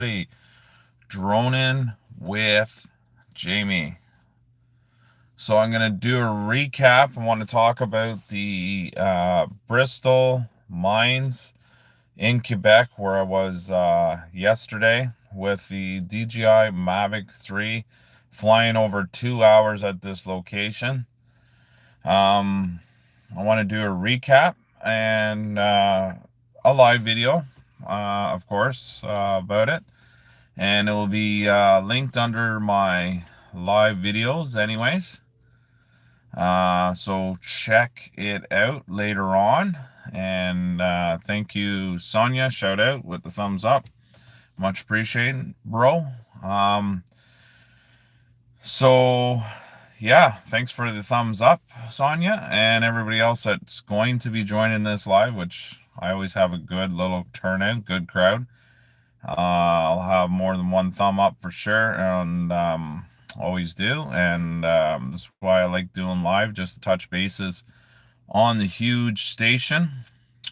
Hey, droning with Jamie. So I'm going to do a recap. I want to talk about the Bristol Mines in Quebec, where I was yesterday with the DJI Mavic 3, flying over 2 hours at this location. Um, I want to do a recap and a live video, of course, about it. And it will be linked under my live videos anyways, so check it out later on. And thank you, Sonia, shout out with the thumbs up, much appreciated, bro. um so yeah, thanks for the thumbs up, Sonia, and everybody else that's going to be joining this live, which I always have a good little turnout, good crowd. I'll have more than one thumb up for sure, and always do. And this is why I like doing live, just to touch bases on the huge station.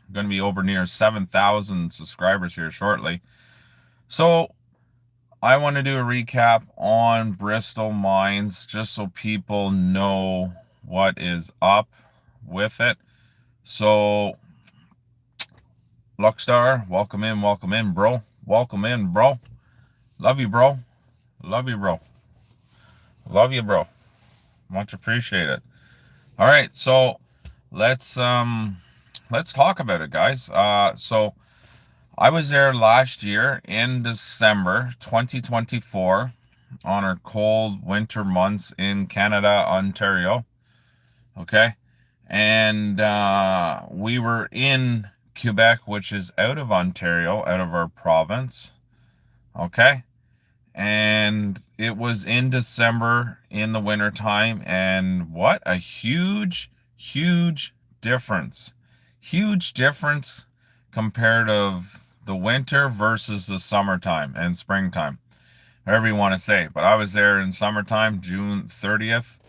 I'm going to be over near 7,000 subscribers here shortly. So I want to do a recap on Bristol Mines just so people know what is up with it. So, Luckstar, welcome in, bro. Welcome in, bro. Love you, bro. Love you, bro. Love you, bro. Much appreciated. All right, so let's talk about it, guys. So I was there last year in December 2024 on our cold winter months in Canada, Ontario. Okay. And we were in Quebec, which is out of Ontario, out of our province. Okay. And it was in December in the winter time, and what a huge difference. Huge difference compared of the winter versus the summertime and springtime, whatever you want to say. But I was there in summertime, June 30th,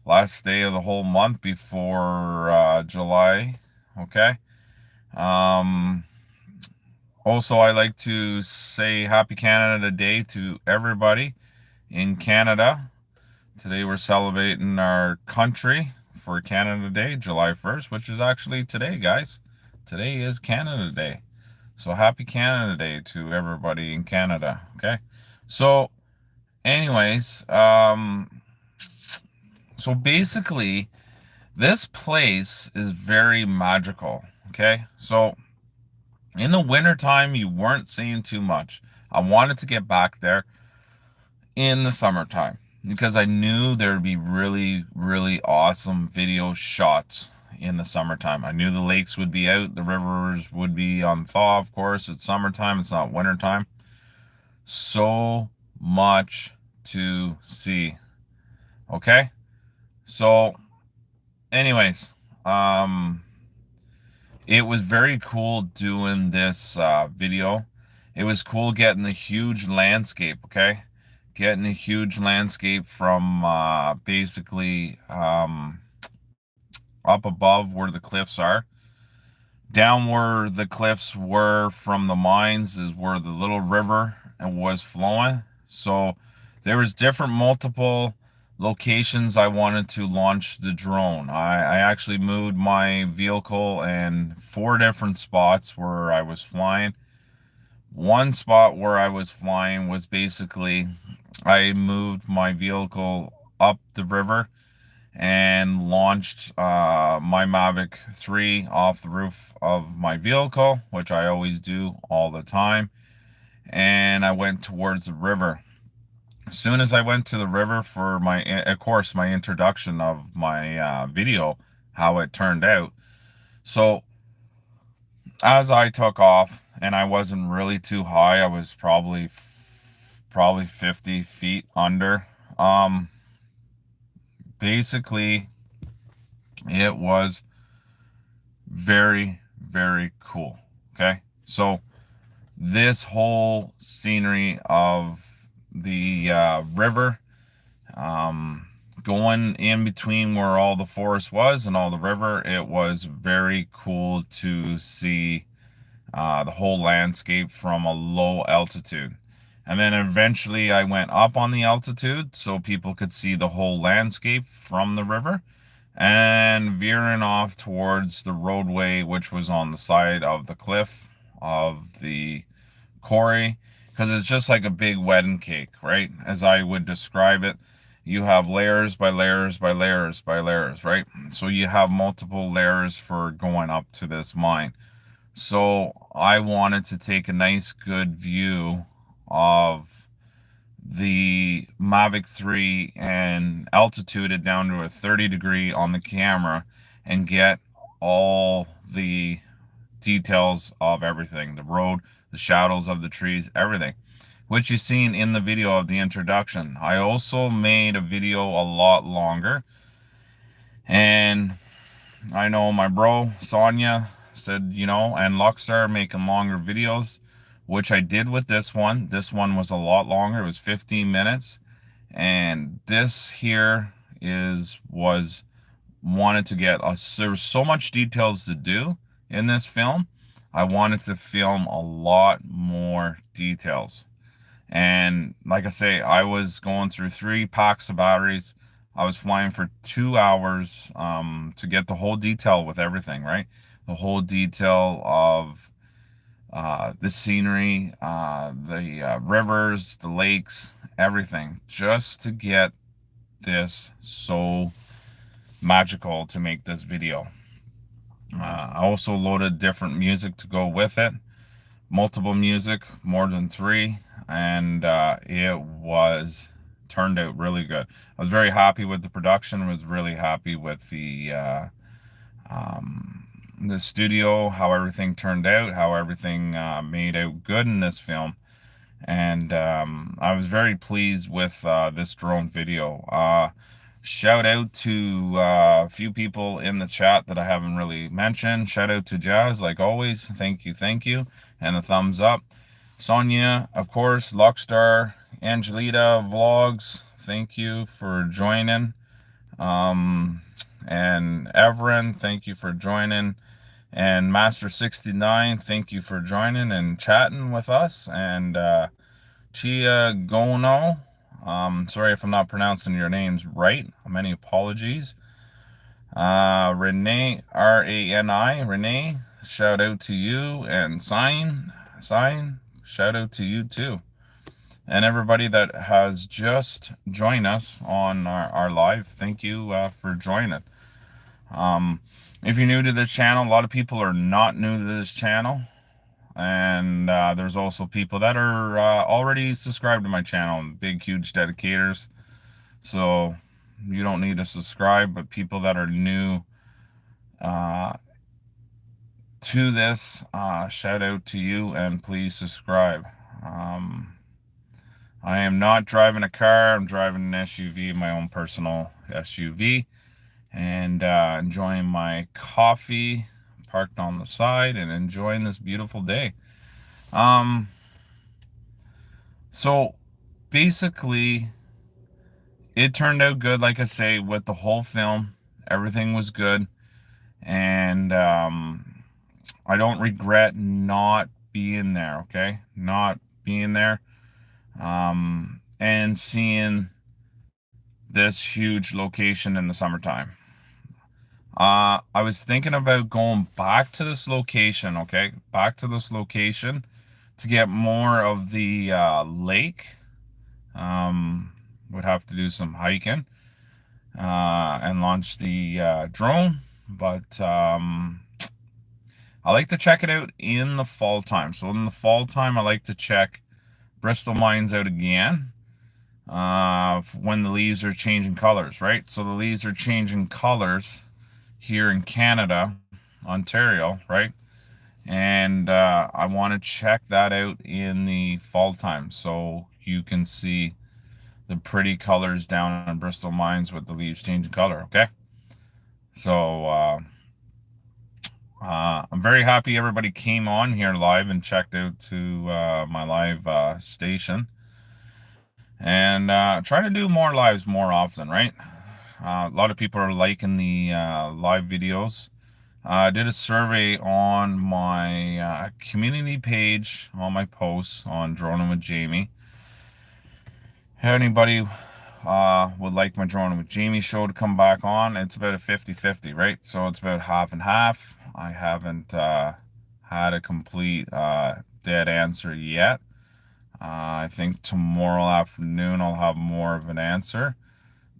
last day of the whole month before July. Okay. um Also, I like to say Happy Canada Day to everybody in Canada. Today we're celebrating our country for Canada Day, July 1st, which is actually today, guys. Today is Canada Day. So happy Canada Day to everybody in Canada, okay? So anyways, so basically this place is very magical, okay? So in the wintertime, you weren't seeing too much. I wanted to get back there in the summertime because I knew there'd be really awesome video shots in the summertime. I knew the lakes would be out, the rivers would be on thaw, of course. It's summertime, it's not wintertime. So much to see. Okay? So, anyways, it was very cool doing this video. It was cool getting the huge landscape, okay? Getting a huge landscape from basically up above where the cliffs are. Down where the cliffs were from the mines is where the little river was flowing. So there was different multiple locations I wanted to launch the drone. I actually moved my vehicle in 4 different spots where I was flying. One spot where I was flying was basically I moved my vehicle up the river and launched my Mavic 3 off the roof of my vehicle, which I always do all the time. And I went towards the river. As soon as I went to the river for my, of course, my introduction of my video, how it turned out. So as I took off, and I wasn't really too high, I was probably 50 feet under. Basically, it was very cool. Okay, so this whole scenery of the river, going in between where all the forest was and all the river, it was very cool to see the whole landscape from a low altitude. And then eventually I went up on the altitude so people could see the whole landscape from the river, and veering off towards the roadway, which was on the side of the cliff of the quarry, because it's just like a big wedding cake, right? As I would describe it, you have layers by layers by layers by layers, right? So you have multiple layers for going up to this mine. So I wanted to take a nice good view of the Mavic 3 and altitude it down to a 30-degree on the camera and get all the details of everything, the road, the shadows of the trees, everything, which you've seen in the video of the introduction. I also made a video a lot longer, and I know my bro Sonia said, and Luckstar making longer videos, which I did with this one. This one was a lot longer. It was 15 minutes. And this here was wanted to get us. There was so much details to do in this film. I wanted to film a lot more details. And like I say, I was going through 3 packs of batteries. I was flying for 2 hours to get the whole detail with everything, right? The whole detail of the scenery, the rivers, the lakes, everything, just to get this so magical to make this video. I also loaded different music to go with it, multiple music, more than 3, and it was turned out really good. I was very happy with the production, was really happy with the studio, how everything turned out, how everything made out good in this film. And I was very pleased with this drone video. Shout out to a few people in the chat that I haven't really mentioned. Shout out to Jazz, like always. Thank you, and a thumbs up. Sonia, of course, Luckstar, Angelita Vlogs, thank you for joining. And Everin, thank you for joining. And Master69, thank you for joining and chatting with us. And Chia Gono, sorry if I'm not pronouncing your names right. Many apologies. Renee, R-A-N-I, Renee, shout out to you. And Sign, shout out to you too. And everybody that has just joined us on our live, thank you for joining. If you're new to this channel, a lot of people are not new to this channel. And there's also people that are already subscribed to my channel, big, huge dedicators. So you don't need to subscribe, but people that are new to this, shout out to you and please subscribe. I am not driving a car. I'm driving an SUV, my own personal SUV, and enjoying my coffee parked on the side and enjoying this beautiful day. So basically it turned out good. Like I say, with the whole film, everything was good. And I don't regret not being there, okay? Not being there and seeing this huge location in the summertime. I was thinking about going back to this location, okay? Back to this location to get more of the lake. Would have to do some hiking and launch the drone. But I like to check it out in the fall time. So in the fall time, I like to check Bristol Mines out again when the leaves are changing colors, right? So the leaves are changing colors here in Canada, Ontario, right? And I want to check that out in the fall time so you can see the pretty colors down in Bristol Mines with the leaves changing color, okay? So I'm very happy everybody came on here live and checked out to my live station. And try to do more lives more often, right? A lot of people are liking the live videos. I did a survey on my community page, on my posts on Droning with Jamie. anybody would like my Drone with Jamie show to come back on, it's about a 50-50, right? So it's about half and half. I haven't had a complete dead answer yet. I think tomorrow afternoon I'll have more of an answer.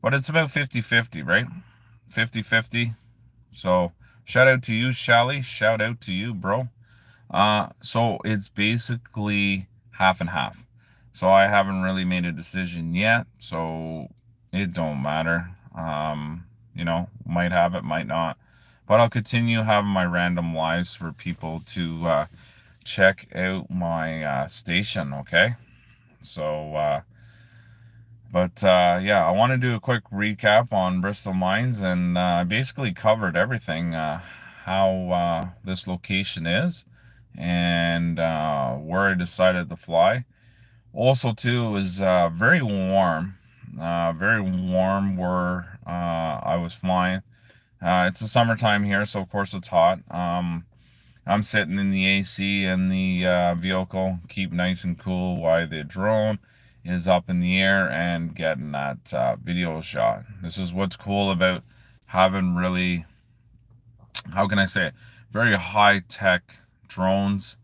But it's about 50-50, right? 50-50. So shout out to you, Shally. Shout out to you, bro. So it's basically half and half. So I haven't really made a decision yet, so it don't matter. Might have it, might not. But I'll continue having my random lives for people to check out my station, okay? So, yeah, I want to do a quick recap on Bristol Mines, and I basically covered everything, how this location is, and where I decided to fly. Also, too, it was very warm where I was flying. It's the summertime here, so of course it's hot. I'm sitting in the AC in the vehicle, keep nice and cool while the drone is up in the air and getting that video shot. This is what's cool about having really, how can I say it, very high tech drones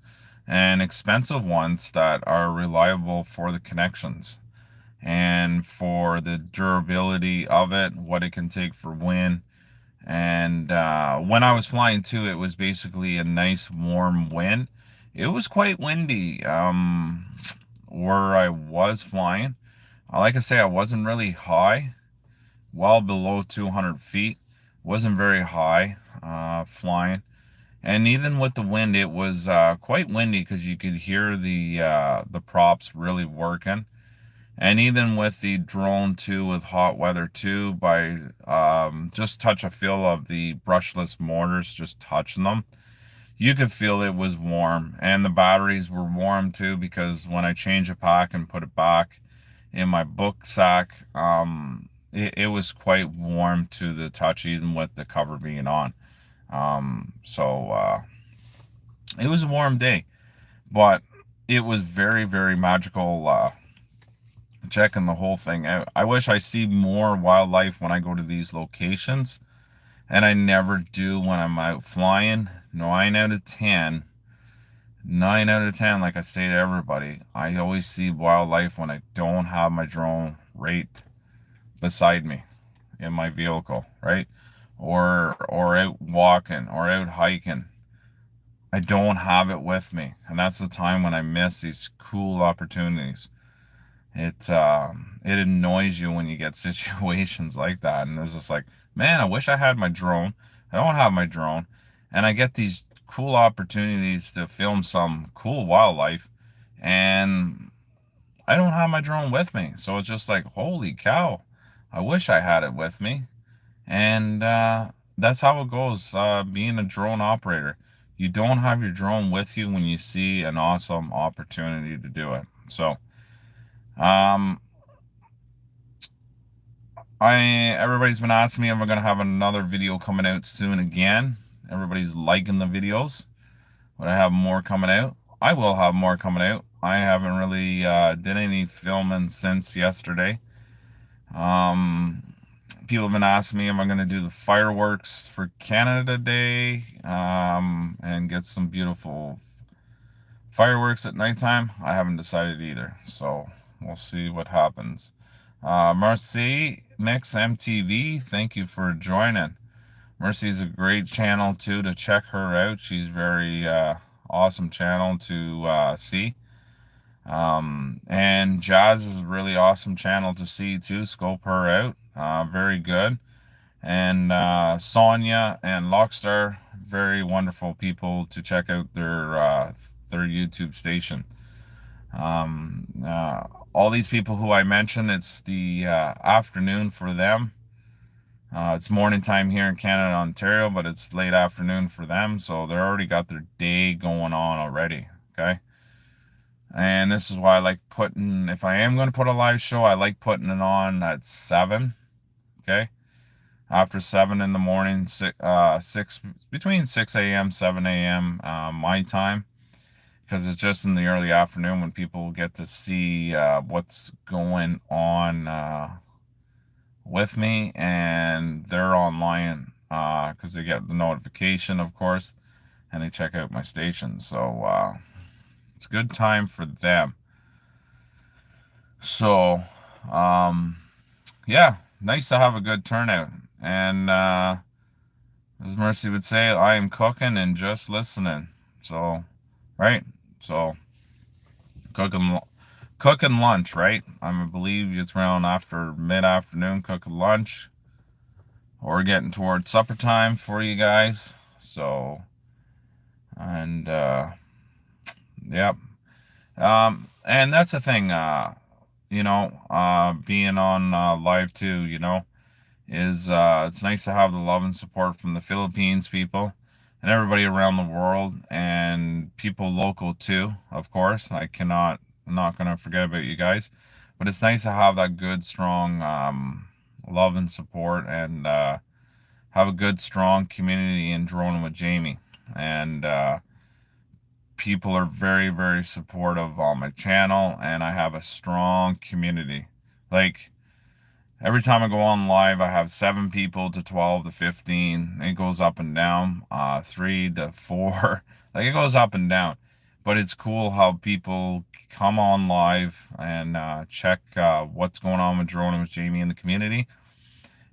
and expensive ones that are reliable for the connections and for the durability of it, what it can take for wind. And when I was flying too, it was basically a nice warm wind. It was quite windy where I was flying. Like I say, I wasn't really high, well below 200 feet. Wasn't very high flying. And even with the wind, it was quite windy because you could hear the props really working. And even with the drone too, with hot weather too, by just touch a feel of the brushless motors, just touching them, you could feel it was warm. And the batteries were warm too, because when I changed the pack and put it back in my book sack, it was quite warm to the touch, even with the cover being on. So it was a warm day, but it was very, very magical. Checking the whole thing out. I wish I see more wildlife when I go to these locations, and I never do when I'm out flying. 9 out of 10, like I say to everybody, I always see wildlife when I don't have my drone right beside me in my vehicle, right? Or out walking or out hiking. I don't have it with me, and that's the time when I miss these cool opportunities. It annoys you when you get situations like that, and it's just like, man, I wish I had my drone. I don't have my drone, and I get these cool opportunities to film some cool wildlife, and I don't have my drone with me. So it's just like, holy cow, I wish I had it with me. And that's how it goes, being a drone operator. You don't have your drone with you when you see an awesome opportunity to do it. So um, everybody's been asking me if I'm gonna have another video coming out soon again. Everybody's liking the videos. Would I have more coming out? I will have more coming out. I haven't really did any filming since yesterday. Um, People have been asking me if I'm gonna do the fireworks for Canada Day, and get some beautiful fireworks at nighttime. I haven't decided either, so we'll see what happens. Mercy Mix MTV, thank you for joining. Mercy's a great channel too to check her out. She's very awesome channel to see. And Jazz is a really awesome channel to see too. Scope her out. Very good. And Sonia and Lockstar, very wonderful people to check out their YouTube station. All these people who I mentioned, it's the afternoon for them. It's morning time here in Canada, Ontario, but it's late afternoon for them, so they're already got their day going on already. Okay, and this is why I like putting. If I am going to put a live show, I like putting it on at 7. Okay, after 7 in the morning, six between 6 a.m. 7 a.m. My time. because it's just in the early afternoon when people get to see what's going on with me, and they're online because they get the notification, of course, and they check out my station. So it's a good time for them. So um, yeah, nice to have a good turnout. And as Mercy would say, I am cooking and just listening. So, right? So cooking cooking lunch, right? I believe it's around after mid-afternoon cooking lunch, or getting towards supper time for you guys. So, and yep. And that's the thing, being on live too, is it's nice to have the love and support from the Philippines people and everybody around the world, and people local too, of course. I'm not gonna forget about you guys, but it's nice to have that good, strong love and support, and have a good, strong community in Droning with Jamie. And people are very, very supportive on my channel, and I have a strong community. Like, every time I go on live, I have 7 people to 12 to 15. It goes up and down, 3 to 4. Like, it goes up and down. But it's cool how people come on live and check what's going on with Drone with Jamie in the community.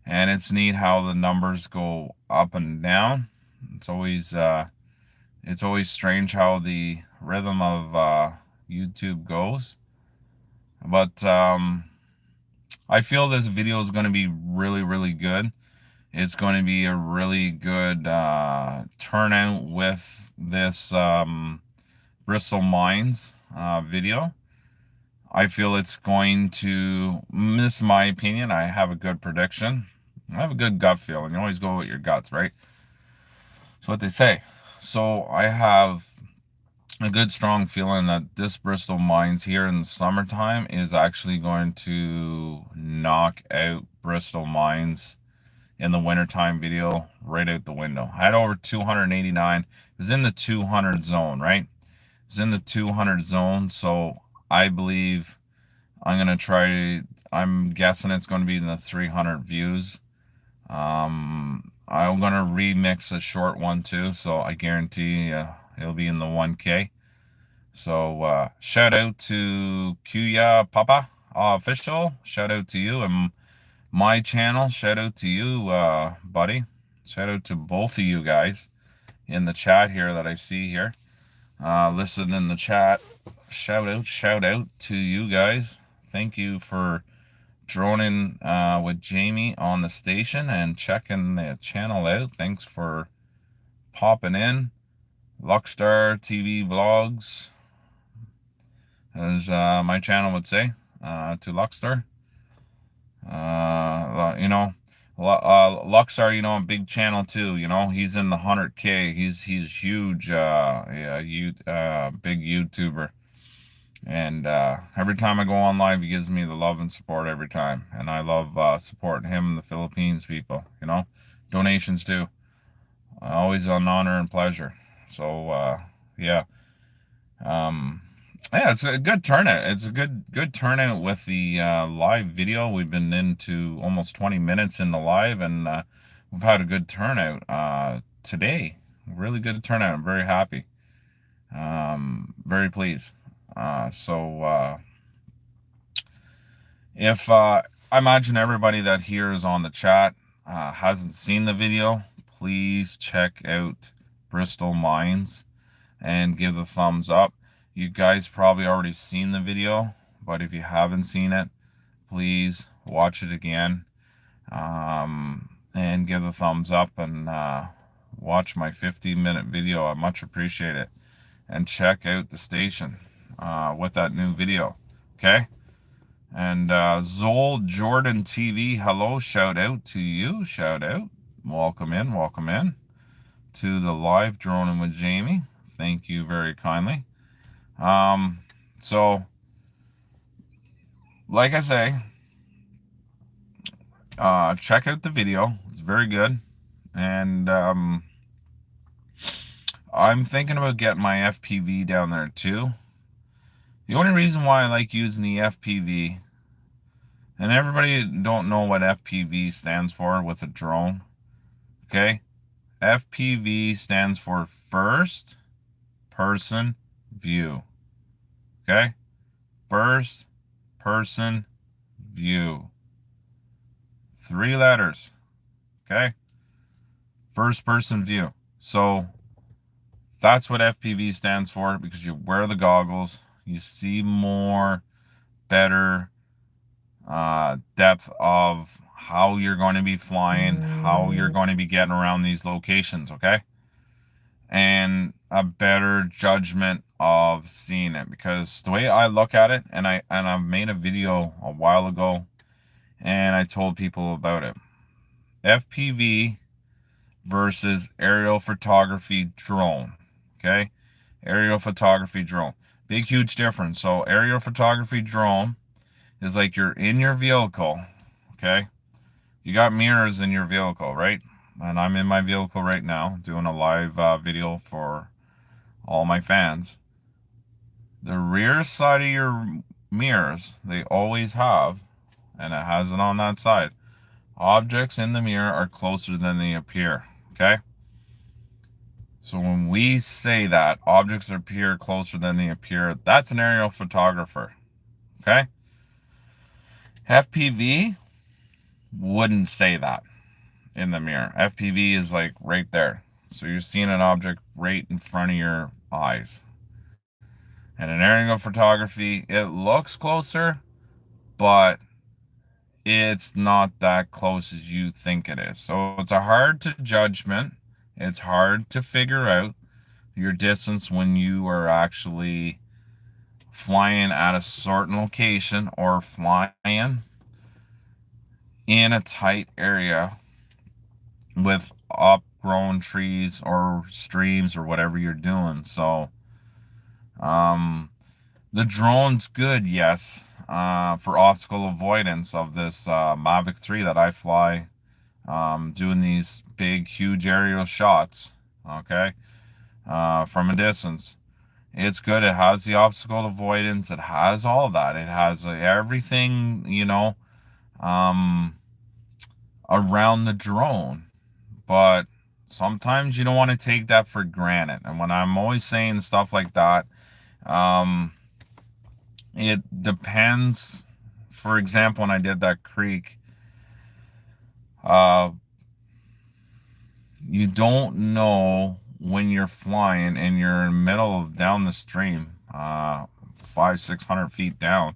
And it's neat how the numbers go up and down. It's always strange how the rhythm of YouTube goes. But I feel this video is going to be really, really good. It's going to be a really good turnout with this Bristol Mines video. I feel it's going to, this is my opinion, I have a good prediction. I have a good gut feeling. You always go with your guts, right? That's what they say. So I have a good strong feeling that this Bristol Mines here in the summertime is actually going to knock out Bristol Mines in the wintertime video right out the window. I had over 289. It was in the 200 zone, right? It was in the 200 zone, so I believe I'm guessing it's going to be in the 300 views. I'm going to remix a short one too, so I guarantee it'll be in the 1K. So shout out to Kuya Papa official. Shout out to you, and my channel. Shout out to you, buddy. Shout out to both of you guys in the chat here that I see here. Listen in the chat. Shout out to you guys. Thank you for droning with Jamie on the station and checking the channel out. Thanks for popping in. Luckstar TV Vlogs, as my channel would say, to Luckstar. Luckstar, a big channel too. He's in the 100K. He's huge. Big YouTuber. And every time I go on live, he gives me the love and support every time. And I love supporting him and the Philippines people. Donations too. Always an honor and pleasure. So yeah. Yeah, it's a good turnout. It's a good turnout with the live video. We've been into almost 20 minutes in the live, and we've had a good turnout today. Really good turnout. I'm very happy. Very pleased. So if I imagine everybody that here is on the chat hasn't seen the video, please check out Bristol Mines and give the thumbs up. You guys probably already seen the video, but if you haven't seen it, please watch it again, and give the thumbs up, and watch my 15-minute video. I much appreciate it. And check out the station with that new video. Okay? And Zol Jordan TV, hello, shout out to you. Shout out. Welcome in to the live Droning with Jamie. Thank you very kindly. So like I say, check out the video. It's very good. And I'm thinking about getting my FPV down there too. The only reason why I like using the FPV, and everybody don't know what FPV stands for with a drone, okay? FPV stands for first person view, okay? First person view. 3 letters, okay? First person view. So that's what FPV stands for, because you wear the goggles, you see more, better depth of how you're going to be flying, how you're going to be getting around these locations, okay? And a better judgment of seeing it, because the way I look at it, and I've made a video a while ago and I told people about it. FPV versus aerial photography drone, okay? Aerial photography drone. Big huge difference. So aerial photography drone is like you're in your vehicle, okay? You got mirrors in your vehicle, right? And I'm in my vehicle right now doing a live video for all my fans. The rear side of your mirrors, they always have, and it has it on that side. Objects in the mirror are closer than they appear, okay? So when we say that objects appear closer than they appear, that's an aerial photographer, okay? FPV wouldn't say that in the mirror. FPV is like right there. So you're seeing an object right in front of your eyes. And in aerial photography, it looks closer, but it's not that close as you think it is. So it's a hard to judgment. It's hard to figure out your distance when you are actually flying at a certain location or flying in a tight area with upgrown trees or streams or whatever you're doing. So the drone's good, yes, for obstacle avoidance of this Mavic 3 that I fly, doing these big huge aerial shots, okay, from a distance. It's good. It has the obstacle avoidance. It has all that. It has everything, around the drone. But sometimes you don't want to take that for granted. And when I'm always saying stuff like that, it depends. For example, when I did that creek, uh, you don't know when you're flying and you're in the middle of down the stream, 500-600 feet down.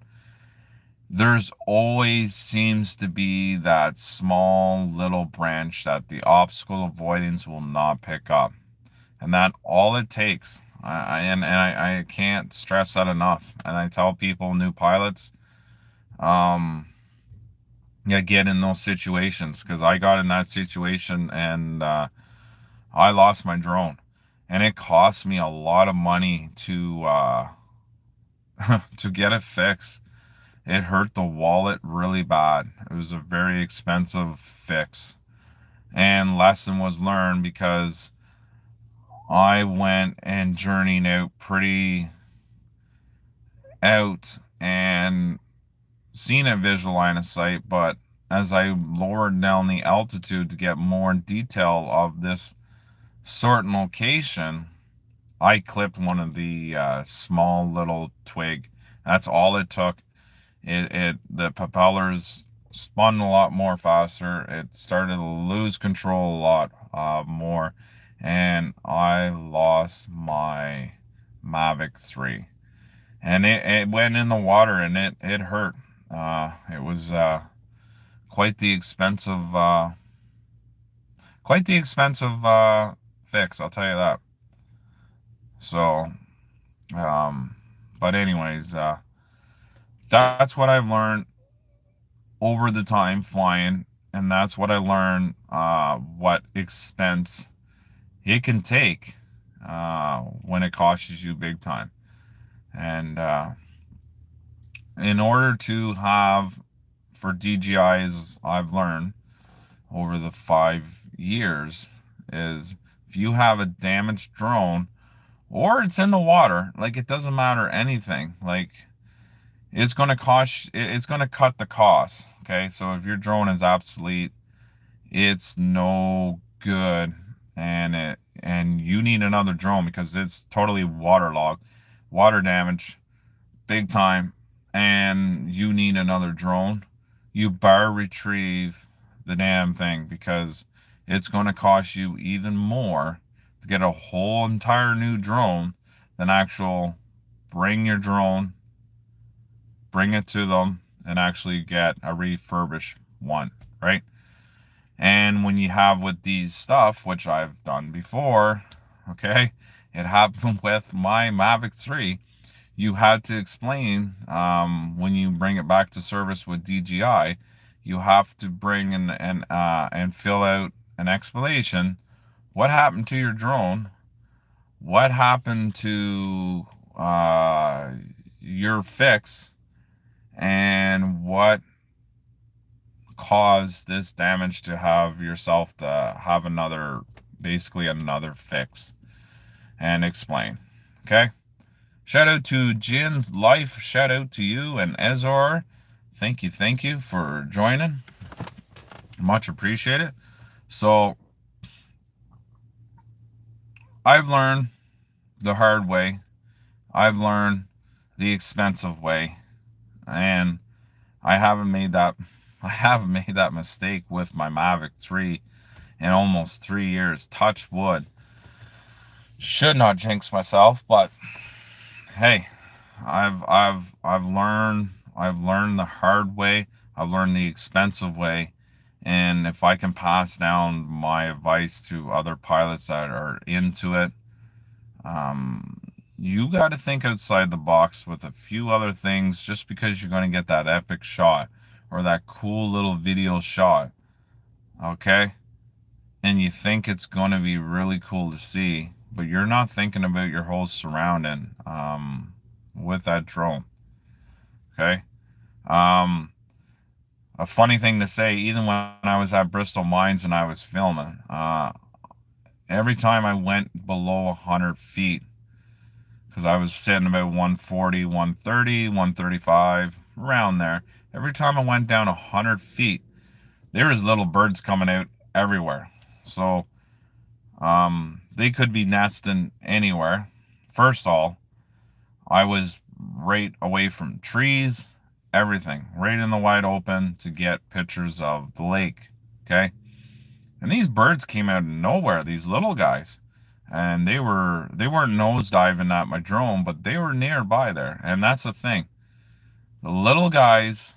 There's always seems to be that small little branch that the obstacle avoidance will not pick up, and that all it takes. I can't stress that enough. And I tell people, new pilots, yeah, get in those situations, because I got in that situation and I lost my drone, and it cost me a lot of money to to get it fixed. It hurt the wallet really bad. It was a very expensive fix. And lesson was learned, because I went and journeyed out and seen a visual line of sight, but as I lowered down the altitude to get more detail of this certain location, I clipped one of the small little twig. That's all it took. The propellers spun a lot more faster. It started to lose control a lot more, and I lost my Mavic 3. And it went in the water, and it hurt. It was quite the expensive fix, I'll tell you that. So, but anyways, that's what I've learned over the time flying, and that's what I learned, what expense it can take when it costs you big time. And in order to have, for DJIs, I've learned over the 5 years, is If you have a damaged drone or it's in the water, like it doesn't matter anything. Like it's going to cut the cost. Okay. So if your drone is obsolete, it's no good, and you need another drone because it's totally waterlogged, water damage, big time, and you need another drone. You better retrieve the damn thing because it's going to cost you even more to get a whole entire new drone than actual bring your drone, bring it to them, and actually get a refurbished one, right? And when you have with these stuff, which I've done before, okay, it happened with my Mavic 3. You had to explain when you bring it back to service with DJI, you have to bring and fill out an explanation. What happened to your drone? What happened to uh, your fix? And what cause this damage to have yourself to have another, basically another fix, and explain. Okay. Shout out to Jin's Life. Shout out to you and Ezor. Thank you for joining. Much appreciated. So I've learned the hard way. I've learned the expensive way, and I haven't made that I haven't made that mistake with my Mavic 3 in almost 3 years. Touch wood. Should not jinx myself, but hey, I've learned the hard way. I've learned the expensive way. And if I can pass down my advice to other pilots that are into it, um, you got to think outside the box with a few other things just because you're going to get that epic shot or that cool little video shot. Okay? And you think it's going to be really cool to see, but you're not thinking about your whole surrounding with that drone. Okay. Um, a funny thing to say, even when I was at Bristol Mines and I was filming, every time I went below 100 feet, because I was sitting about 140, 130, 135, around there. Every time I went down 100 feet, there was little birds coming out everywhere. So they could be nesting anywhere. First of all, I was right away from trees, everything, right in the wide open to get pictures of the lake. Okay. And these birds came out of nowhere, these little guys. And they weren't nosediving at my drone, but they were nearby there. And that's the thing. The little guys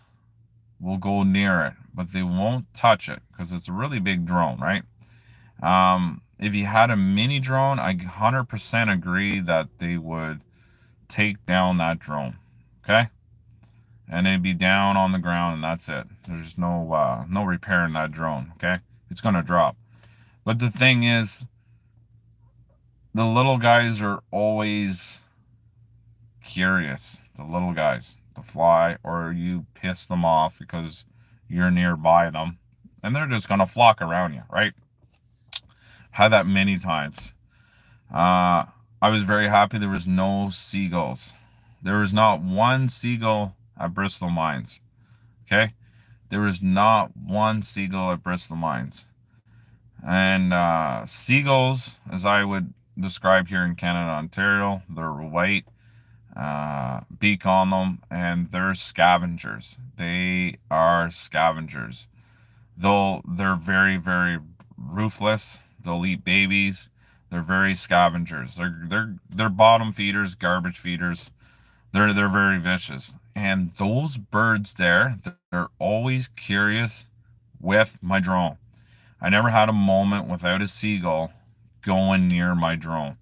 will go near it, but they won't touch it because it's a really big drone, right? If you had a mini drone, I 100% agree that they would take down that drone. Okay? And it'd be down on the ground and that's it. There's no repairing that drone, okay? It's going to drop. But the thing is, the little guys are always curious. The little guys, to fly, or you piss them off because you're nearby them, and they're just going to flock around you, right? Had that many times. I was very happy there was no seagulls. There was not one seagull at Bristol Mines. Okay? There was not one seagull at Bristol Mines. And seagulls, as I would describe here in Canada, Ontario, they're white, beak on them, and they're scavengers. They are scavengers. They're very, very ruthless. They'll eat babies. They're very scavengers. They're bottom feeders, garbage feeders. They're very vicious. And those birds there, they're always curious with my drone. I never had a moment without a seagull going near my drone.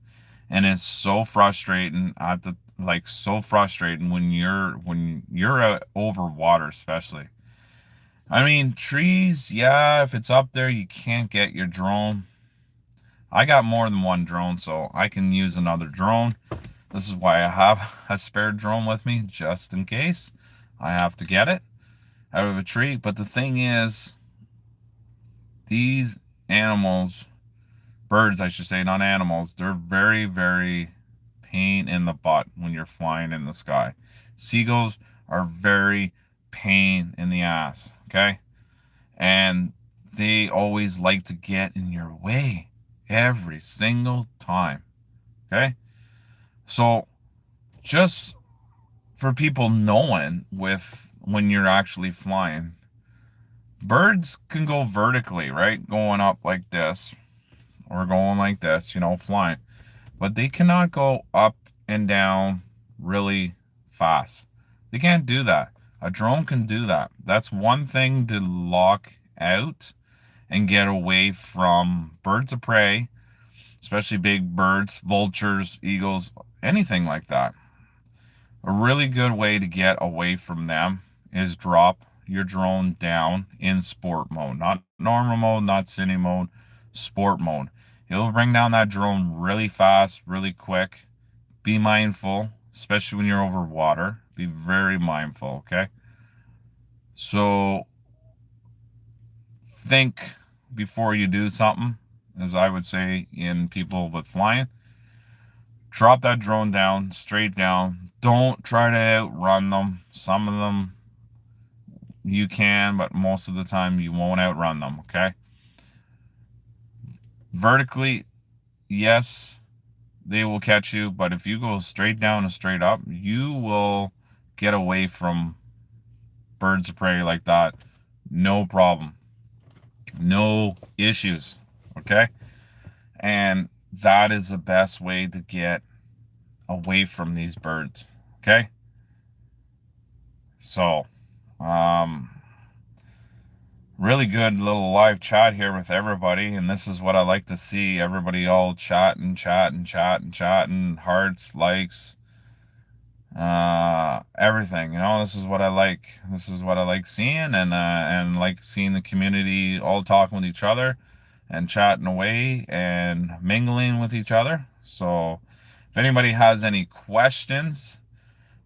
And it's so frustrating at the like so frustrating when you're out over water, especially. I mean, trees, yeah, if it's up there you can't get your drone. I got more than one drone, so I can use another drone. This is why I have a spare drone with me, just in case I have to get it out of a tree. But the thing is, these animals birds, I should say, not animals, they're very, very pain in the butt when you're flying in the sky. Seagulls are very pain in the ass, okay? And they always like to get in your way every single time, okay? So just for people knowing with when you're actually flying, birds can go vertically, right? Going up like this or going like this, flying. But they cannot go up and down really fast. They can't do that. A drone can do that. That's one thing to lock out and get away from birds of prey, especially big birds, vultures, eagles, anything like that. A really good way to get away from them is drop your drone down in sport mode, not normal mode, not cine mode, sport mode. It'll bring down that drone really fast, really quick. Be mindful, especially when you're over water. Be very mindful, okay? So think before you do something, as I would say in people with flying. Drop that drone down, straight down. Don't try to outrun them. Some of them you can, but most of the time you won't outrun them, okay? Vertically, yes, they will catch you, but if you go straight down and straight up, you will get away from birds of prey like that. No problem. No issues, okay? And that is the best way to get away from these birds, okay? So, um, really good little live chat here with everybody, and this is what I like to see. Everybody all chatting, hearts, likes, everything. This is what I like. This is what I like seeing, and like seeing the community all talking with each other and chatting away and mingling with each other. So if anybody has any questions,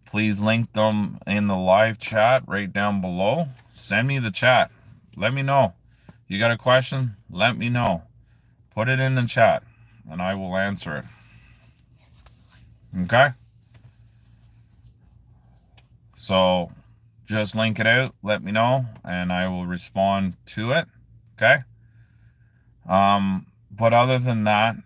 please link them in the live chat right down below. Send me the chat. Let me know. You got a question? Let me know. Put it in the chat and I will answer it. Okay? So just link it out, let me know, and I will respond to it. Okay? But other than that,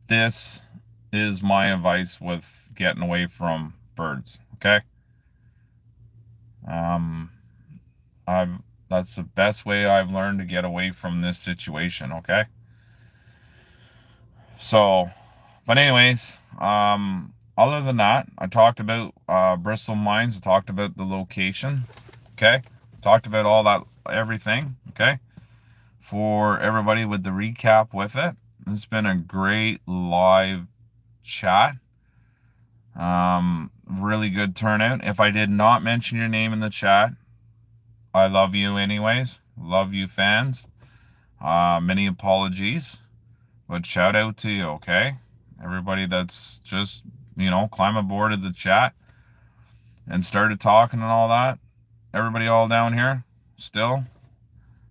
this is my advice with getting away from birds. Okay? I've that's the best way I've learned to get away from this situation, okay? So, but anyways, other than that, I talked about Bristol Mines, I talked about the location, okay? Talked about all that, everything, okay? For everybody with the recap with it. It's been a great live chat. Really good turnout. If I did not mention your name in the chat, I love you anyways. Love you fans. Many apologies, but shout out to you, okay? Everybody that's just, climb aboard of the chat and started talking and all that. Everybody all down here still.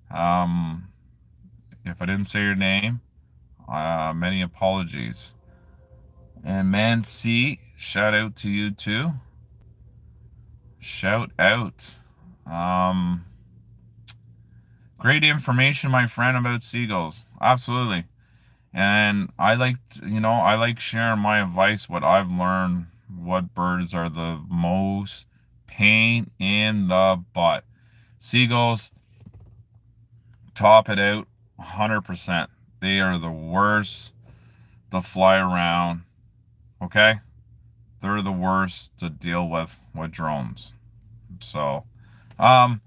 If I didn't say your name, many apologies. And Man C, shout out to you too. Shout out. Great information, my friend, about seagulls. Absolutely. And I like sharing my advice, what I've learned, what birds are the most pain in the butt. Seagulls, top it out 100%. They are the worst to fly around, okay? They're the worst to deal with drones. So, and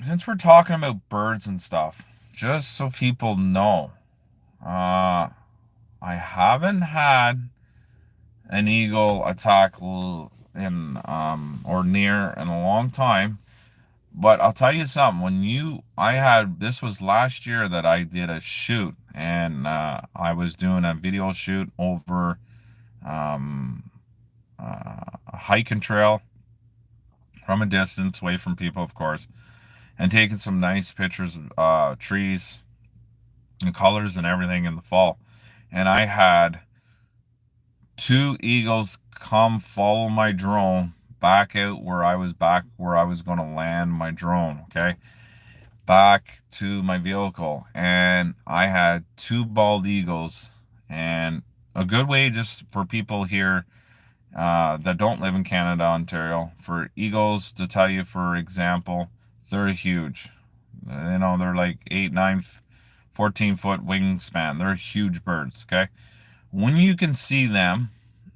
since we're talking about birds and stuff, just so people know, I haven't had an eagle attack in or near in a long time. But I'll tell you something. This was last year that I did a shoot, and I was doing a video shoot over a hiking trail from a distance, away from people, of course, and taking some nice pictures of trees, and colors and everything in the fall. And I had two eagles come follow my drone back out where I was going to land my drone, okay? Back to my vehicle, and I had two bald eagles. And a good way, just for people here that don't live in Canada, Ontario, for eagles to tell you, for example, they're huge. You know, they're like 8, 9, 14-foot wingspan. They're huge birds, okay? When you can see them,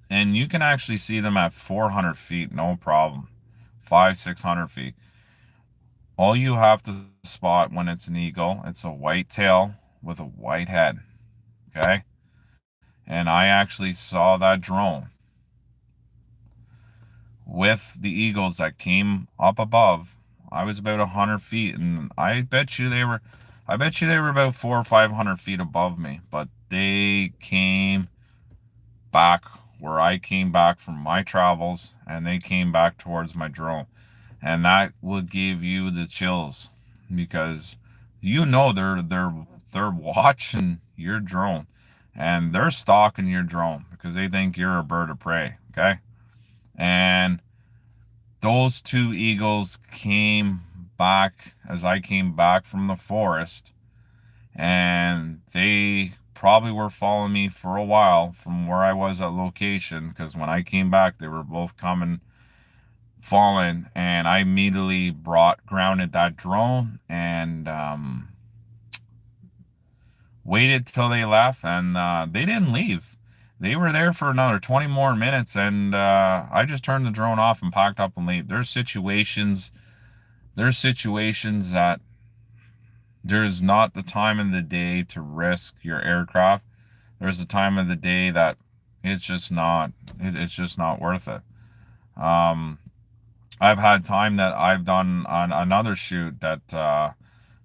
and you can actually see them at 400 feet, no problem. 500, 600 feet. All you have to spot when it's an eagle, it's a white tail with a white head, okay? And I actually saw that drone with the eagles that came up above. I was about 100 feet, and I bet you they were about 400 or 500 feet above me, but they came back where I came back from my travels, and they came back towards my drone. And that will give you the chills, because you know they're watching your drone, and they're stalking your drone because they think you're a bird of prey, okay? And those two eagles came back as I came back from the forest, and they probably were following me for a while from where I was at location, because when I came back, they were both coming, falling, and I immediately grounded that drone, and waited till they left, and they didn't leave. They were there for another 20 more minutes, and I just turned the drone off and packed up and leave. There's situations that there's not the time in the day to risk your aircraft. There's a time of the day that it's just not worth it. Um, I've had time that I've done on another shoot that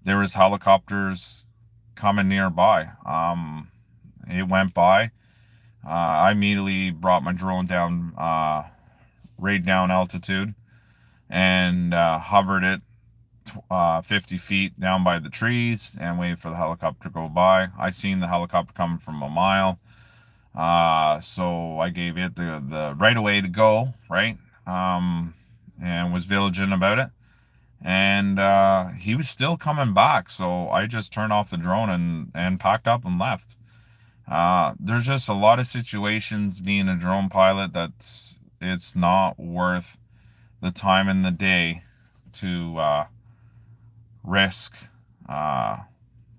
there was helicopters coming nearby. It went by. I immediately brought my drone down, right down altitude, and hovered it 50 feet down by the trees and waited for the helicopter to go by. I seen the helicopter coming from a mile, so I gave it the right away to go, right, and was vigilant about it. And he was still coming back, so I just turned off the drone and packed up and left. There's just a lot of situations being a drone pilot that it's not worth the time in the day to risk uh,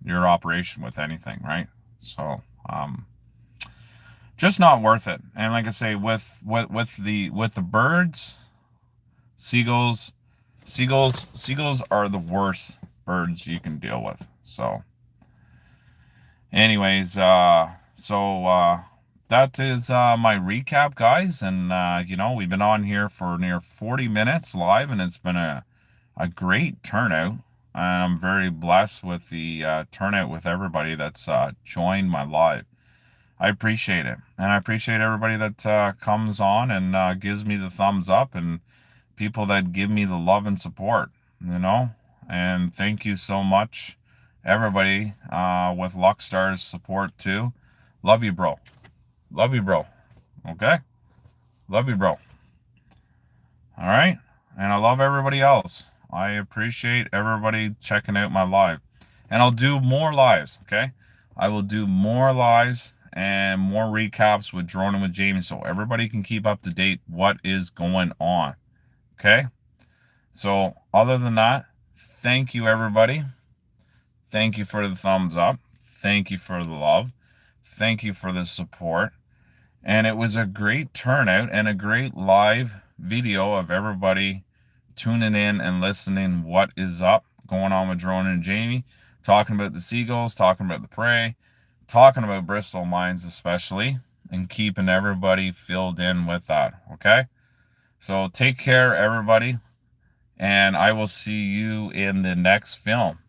your operation with anything, right? So just not worth it. And like I say, with the birds, seagulls, seagulls are the worst birds you can deal with. So anyways, that is my recap, guys. And we've been on here for near 40 minutes live, and it's been a great turnout. And I'm very blessed with the turnout with everybody that's joined my live. I appreciate it. And I appreciate everybody that comes on and gives me the thumbs up, and people that give me the love and support, you know? And thank you so much, everybody, with Luckstar's support too. Love you, bro. Love you, bro. Okay? Love you, bro. All right? And I love everybody else. I appreciate everybody checking out my live. And I'll do more lives, okay? I will do more lives and more recaps with Drone and with Jamie, so everybody can keep up to date what is going on. Okay? So other than that, thank you, everybody. Thank you for the thumbs up. Thank you for the love. Thank you for the support. And it was a great turnout and a great live video of everybody tuning in and listening what is up going on with Drone and Jamie, talking about the seagulls, talking about the prey, talking about Bristol Mines especially, and keeping everybody filled in with that. Okay? So take care, everybody, and I will see you in the next film.